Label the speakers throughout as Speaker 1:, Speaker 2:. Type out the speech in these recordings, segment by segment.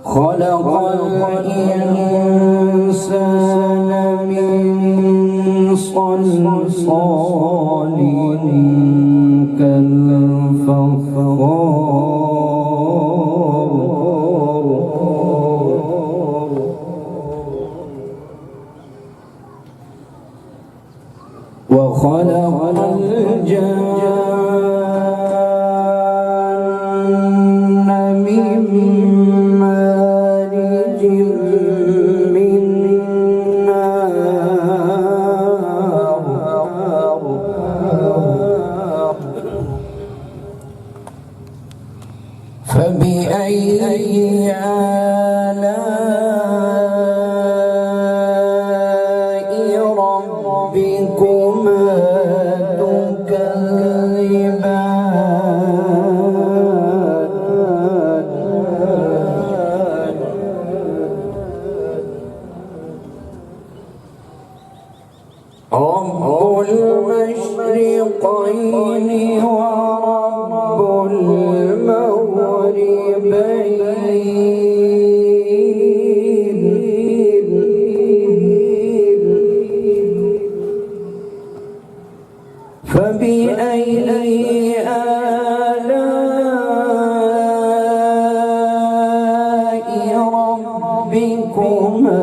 Speaker 1: خلق الإنسان من صلصال كالفخار وخلق الجان من مارج من نار فبأي آلاء ربكما رب المشرقين ورب المغربين فبأي آلاء ربكما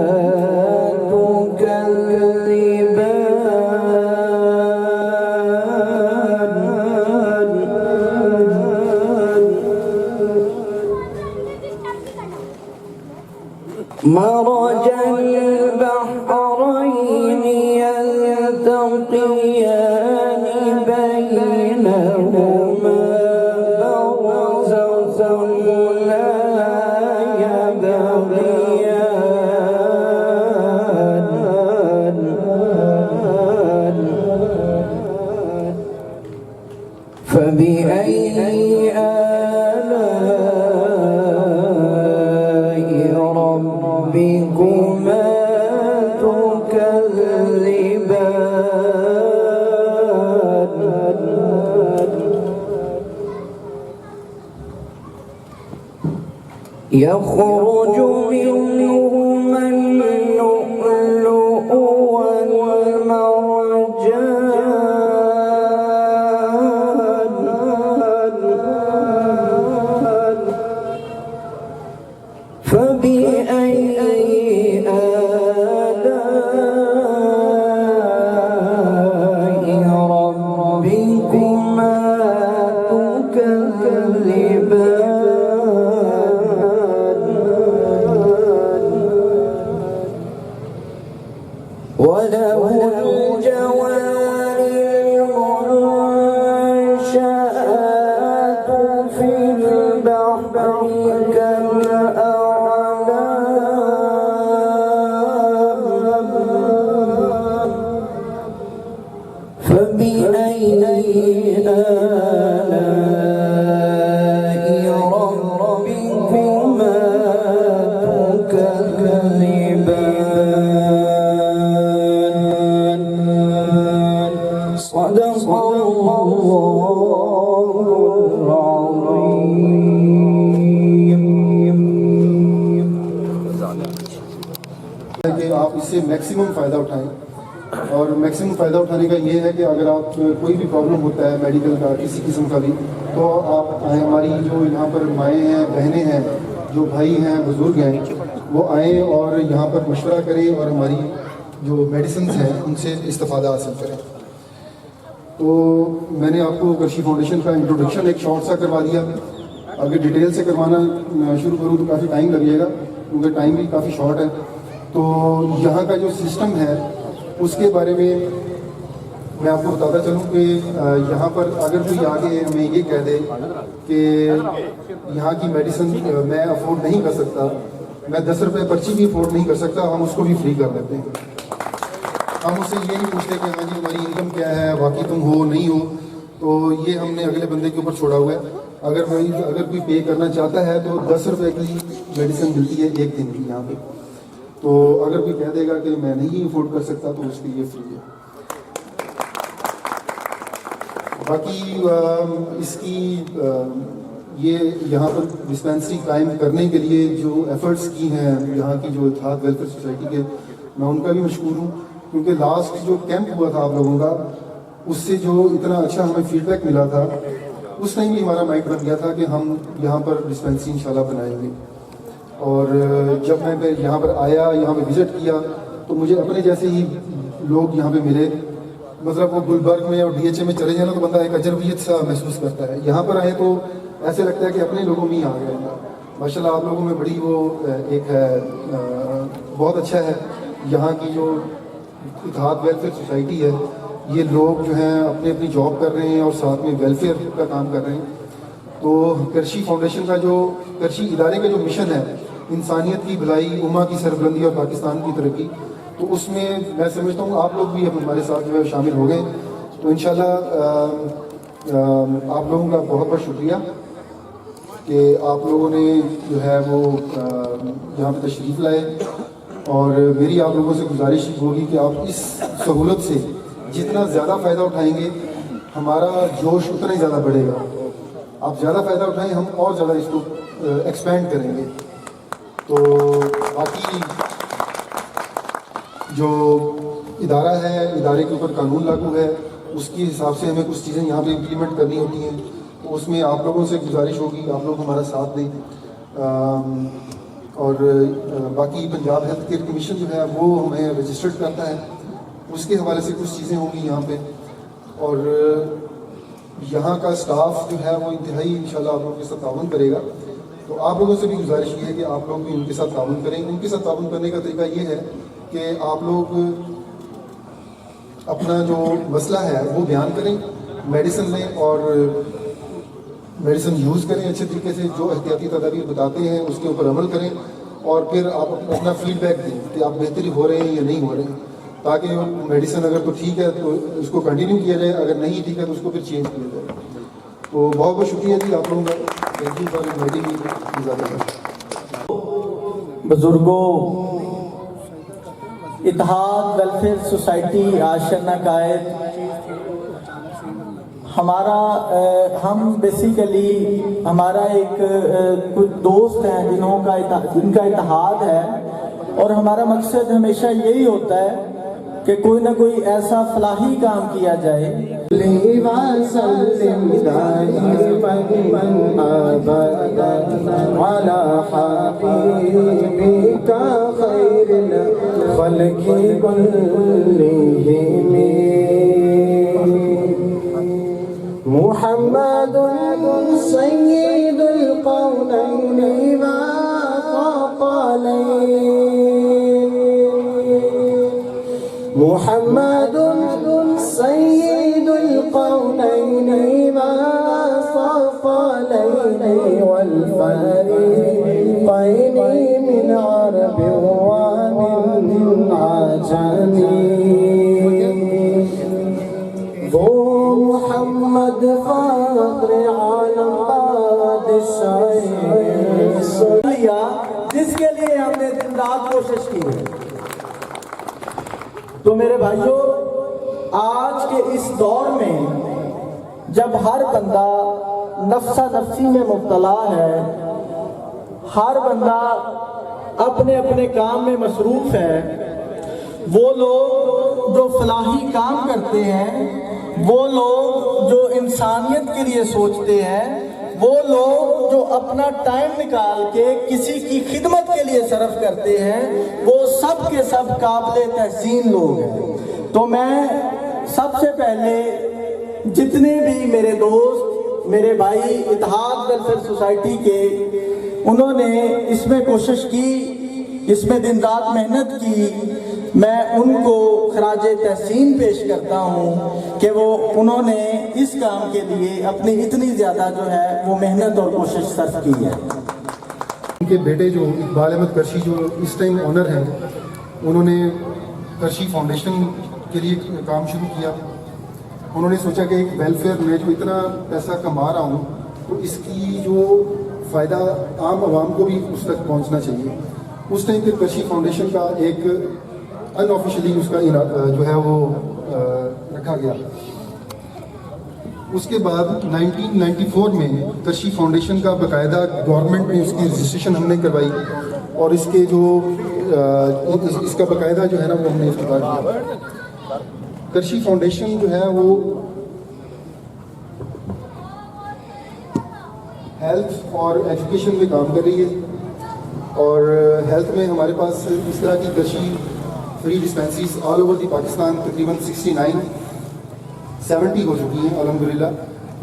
Speaker 1: مرج البحرين يلتقيان بينهما برزخ لا يبغيان فبأي ربكما تكذبان يخرج منهما اللؤلؤ والمرجان فبأي آلاء ربكما تكذبان وله الجوار المنشآت في البحر فبأي آلاء ربكما تكذبان صدق الله العظيم
Speaker 2: کہ آپ اس سے میکسیمم فائدہ اٹھائیں اور میکسیمم فائدہ اٹھانے کا یہ ہے کہ اگر آپ کوئی بھی پرابلم ہوتا ہے میڈیکل کا کسی قسم کا بھی تو آپ آئیں. ہماری جو یہاں پر مائیں ہیں بہنیں ہیں جو بھائی ہیں بزرگ ہیں وہ آئیں اور یہاں پر مشورہ کریں اور ہماری جو میڈیسنز ہیں ان سے استفادہ حاصل کریں. تو میں نے آپ کو کرشی فاؤنڈیشن کا انٹروڈکشن ایک شارٹ سا کروا دیا. اگر ڈیٹیل سے کروانا شروع کروں تو کافی ٹائم لگے گا کیونکہ ٹائم بھی کافی شارٹ ہے. تو یہاں کا جو سسٹم ہے اس کے بارے میں میں آپ کو بتاتا چلوں کہ یہاں پر اگر کوئی آگے ہمیں یہ کہہ دے کہ یہاں کی میڈیسن میں افورڈ نہیں کر سکتا, میں 10 روپے پرچی بھی افورڈ نہیں کر سکتا, ہم اس کو بھی فری کر دیتے ہیں. ہم اس سے یہ نہیں پوچھتے کہ ہاں جی ہماری انکم کیا ہے, واقعی تم ہو نہیں ہو, تو یہ ہم نے اگلے بندے کے اوپر چھوڑا ہوا ہے. اگر کوئی پے کرنا چاہتا ہے تو 10 روپے کی میڈیسن ملتی ہے ایک دن کی یہاں پہ. تو اگر کوئی کہہ دے گا کہ میں نہیں افورڈ کر سکتا تو اس کے لیے فری ہے. باقی اس کی یہ یہاں پر ڈسپینسری قائم کرنے کے لیے جو ایفرٹس کی ہیں یہاں کی جو اتحاد ویلفیئر سوسائٹی کے، میں ان کا بھی مشکور ہوں، کیونکہ لاسٹ جو کیمپ ہوا تھا آپ لوگوں کا، اس سے جو اتنا اچھا ہمیں فیڈ بیک ملا تھا، اس ٹائم بھی ہمارا مائنڈ بن گیا تھا کہ ہم یہاں پر ڈسپینسری انشاءاللہ بنائیں گے. اور جب میں یہاں پر آیا، یہاں پہ وزٹ کیا، تو مجھے اپنے جیسے ہی لوگ یہاں پہ ملے. مطلب وہ گلبرگ میں اور ڈی ایچ اے میں چلے جائیں تو بندہ ایک اجنبیت سا محسوس کرتا ہے. یہاں پر آئے تو ایسے لگتا ہے کہ اپنے لوگوں میں ہی آ گئے. ماشاء اللہ آپ لوگوں میں بڑی وہ ایک ہے، بہت اچھا ہے. یہاں کی جو اتحاد ویلفیئر سوسائٹی ہے، یہ لوگ جو ہیں اپنی اپنی جاب کر رہے ہیں اور ساتھ میں ویلفیئر کا کام کر رہے ہیں. تو کرشی فاؤنڈیشن کا جو کرشی ادارے کا جو مشن ہے، انسانیت کی بھلائی، امہ کی سربلندی اور پاکستان کی ترقی، تو اس میں میں سمجھتا ہوں آپ لوگ بھی ہمارے ساتھ جو ہے شامل ہو گئے. تو انشاءاللہ آپ لوگوں کا بہت بہت شکریہ کہ آپ لوگوں نے جو ہے وہ یہاں پہ تشریف لائے. اور میری آپ لوگوں سے گزارش ہوگی کہ آپ اس سہولت سے جتنا زیادہ فائدہ اٹھائیں گے، ہمارا جوش اتنا ہی زیادہ بڑھے گا. آپ زیادہ فائدہ اٹھائیں، ہم اور زیادہ اس کو ایکسپینڈ کریں گے. تو باقی جو ادارہ ہے، ادارے کے اوپر قانون لاگو ہے، اس کے حساب سے ہمیں کچھ چیزیں یہاں پہ امپلیمنٹ کرنی ہوتی ہیں. تو اس میں آپ لوگوں سے گزارش ہوگی آپ لوگ ہمارا ساتھ دیں. اور باقی پنجاب ہیلتھ کیئر کمیشن جو ہے وہ ہمیں رجسٹرڈ کرتا ہے، اس کے حوالے سے کچھ چیزیں ہوں گی یہاں پہ. اور یہاں کا اسٹاف جو ہے وہ انتہائی انشاءاللہ آپ لوگوں کے ساتھ تعاون کرے گا. تو آپ لوگوں سے بھی گزارش یہ ہے کہ آپ لوگ بھی ان کے ساتھ تعاون کریں. ان کے ساتھ تعاون کرنے کا طریقہ یہ ہے کہ آپ لوگ اپنا جو مسئلہ ہے وہ بیان کریں، میڈیسن لیں اور میڈیسن یوز کریں اچھے طریقے سے. جو احتیاطی تدابیر بتاتے ہیں اس کے اوپر عمل کریں، اور پھر آپ اپنا فیڈ بیک دیں کہ آپ بہتری ہو رہے ہیں یا نہیں ہو رہے ہیں، تاکہ میڈیسن اگر تو ٹھیک ہے تو اس کو کنٹینیو کیا جائے، اگر نہیں ٹھیک ہے تو اس کو پھر چینج کیا جائے. تو بہت بہت شکریہ جی آپ لوگوں کا. Thank you for inviting me.
Speaker 3: بزرگوں، اتحاد ویلفیئر سوسائٹی آشیانہ قائد، ہم بیسیکلی ہمارا ایک کچھ دوست ہیں جن کا اتحاد ہے، اور ہمارا مقصد ہمیشہ یہی ہوتا ہے کہ کوئی نہ کوئی ایسا فلاحی کام کیا جائے.
Speaker 4: محمد سید القونین والثقلین، محمد سید القونین والثقلین والفریقین من عرب ومن عجم. وہ محمد فخر عالم بادشاہ
Speaker 3: جس کے لیے ہم نے دن رات کوشش کی ہے. تو میرے بھائیوں، آج کے اس دور میں جب ہر بندہ نفسا نفسی میں مبتلا ہے، ہر بندہ اپنے اپنے کام میں مصروف ہے، وہ لوگ جو فلاحی کام کرتے ہیں، وہ لوگ جو انسانیت کے لیے سوچتے ہیں، وہ لوگ جو اپنا ٹائم نکال کے کسی کی خدمت کے لیے صرف کرتے ہیں، وہ سب کے سب قابل تحسین لوگ ہیں. تو میں سب سے پہلے جتنے بھی میرے دوست، میرے بھائی اتحاد ویلفیئر سوسائٹی کے، انہوں نے اس میں کوشش کی، اس میں دن رات محنت کی، میں ان کو خراج تحسین پیش کرتا ہوں کہ انہوں نے اس کام کے لیے اپنی اتنی زیادہ جو ہے وہ محنت اور کوشش صرف کی ہے.
Speaker 2: ان کے بیٹے جو اقبال احمد کرشی جو اس ٹائم آنر ہیں، انہوں نے کرشی فاؤنڈیشن کے لیے کام شروع کیا. انہوں نے سوچا کہ ایک ویلفیئر میں جو اتنا پیسہ کما رہا ہوں تو اس کی جو فائدہ عام عوام کو بھی اس تک پہنچنا چاہیے. اس ٹائم پہ کرشی فاؤنڈیشن کا ایک ان آفیشلی اس کا جو ہے وہ رکھا گیا. اس کے بعد 1994 میں کرشی فاؤنڈیشن کا باقاعدہ گورنمنٹ میں اس کی رجسٹریشن ہم نے کروائی اور اس کے جو اس کا باقاعدہ جو ہے نا وہ ہم نے افتتاح کیا. کرشی فاؤنڈیشن جو ہے وہ ہیلتھ اور ایجوکیشن میں کام کر رہی ہے اور ہیلتھ میں ہمارے پاس اس طرح کی کرشی free dispensaries all over the Pakistan تقریباً 70 ہو چکی ہیں الحمدللہ,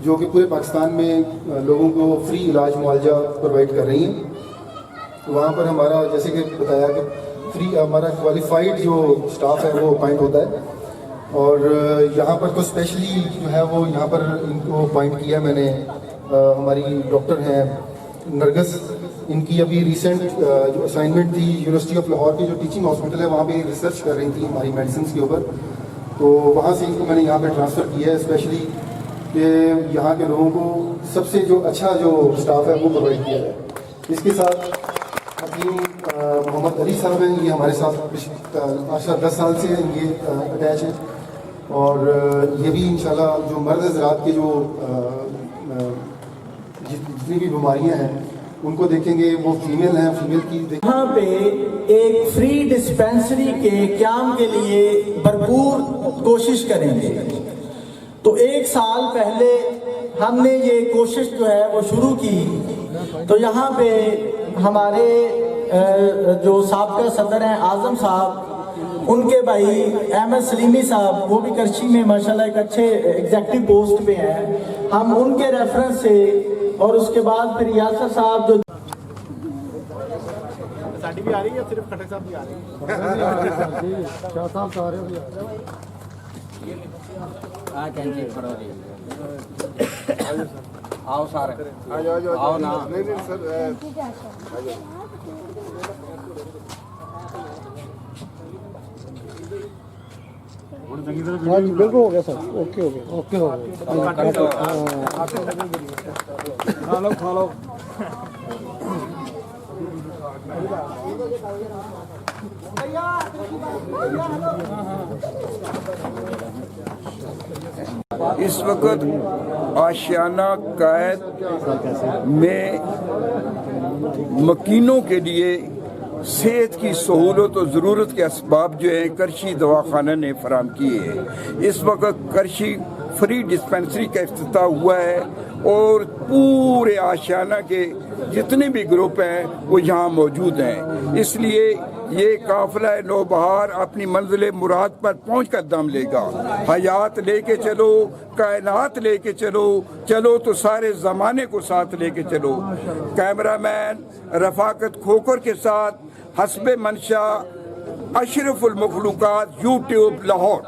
Speaker 2: جو کہ پورے پاکستان میں لوگوں کو فری علاج معالجہ پرووائڈ کر رہی ہیں. وہاں پر ہمارا جیسے کہ بتایا کہ فری ہمارا کوالیفائڈ جو اسٹاف ہے وہ اپائنٹ ہوتا ہے اور یہاں پر تو اسپیشلی جو ہے وہ یہاں پر ان کو اپائنٹ کیا میں نے. ہماری ڈاکٹر ہیں نرگس, ان کی ابھی ریسنٹ جو اسائنمنٹ تھی یونیورسٹی آف لاہور کی جو ٹیچنگ ہاسپٹل ہے وہاں پہ ریسرچ کر رہی تھی ہماری میڈیسنس کے اوپر, تو وہاں سے ان کو میں نے یہاں پہ ٹرانسفر کیا ہے اسپیشلی کہ یہاں کے لوگوں کو سب سے جو اچھا جو اسٹاف ہے وہ پرووائڈ کیا جائے. اس کے ساتھ حکیم محمد علی صاحب ہیں, یہ ہمارے ساتھ 10 سال سے یہ اٹیچ ہیں اور یہ بھی انشاءاللہ جو مرد حضرات کے جو جتنی بھی بیماریاں ہیں ان کو دیکھیں گے, وہ فیمیل ہیں, فیمیل کی
Speaker 3: یہاں پہ ایک فری ڈسپینسری کے قیام کے لیے بھرپور کوشش کریں گے. تو 1 سال پہلے ہم نے یہ کوشش جو ہے وہ شروع کی, تو یہاں پہ ہمارے جو سابقہ صدر ہیں اعظم صاحب, ان کے بھائی احمد سلیمی صاحب, وہ بھی کرچی میں ماشاءاللہ ایک اچھے ایگزیکٹو پوسٹ پہ ہیں, ہم ان کے ریفرنس سے اور اس کے بعد پھر یاسر صاحب جو
Speaker 5: ساڈی بھی آ رہی ہے, صرف کھٹک صاحب بھی آ رہی ہے, شاہ صاحب تو آ رہے ہو.
Speaker 6: آؤ سارے آؤ نا.
Speaker 5: ہاں جی بالکل ہو گیا سر, اوکے ہو گیا, اوکے ہو گیا. کھا لو.
Speaker 6: اس وقت آشیانہ قائد میں مکینوں کے لیے صحت کی سہولت و ضرورت کے اسباب جو ہیں کرشی دواخانہ نے فراہم کیے ہیں. اس وقت کرشی فری ڈسپینسری کا افتتاح ہوا ہے اور پورے آشیانہ کے جتنے بھی گروپ ہیں وہ یہاں موجود ہیں. اس لیے یہ قافلہ نوبہار اپنی منزل مراد پر پہنچ کر دم لے گا. حیات لے کے چلو, کائنات لے کے چلو تو سارے زمانے کو ساتھ لے کے چلو. کیمرہ مین رفاقت کھوکر کے ساتھ حسب منشا اشرف المخلوقات, یوٹیوب لاہور.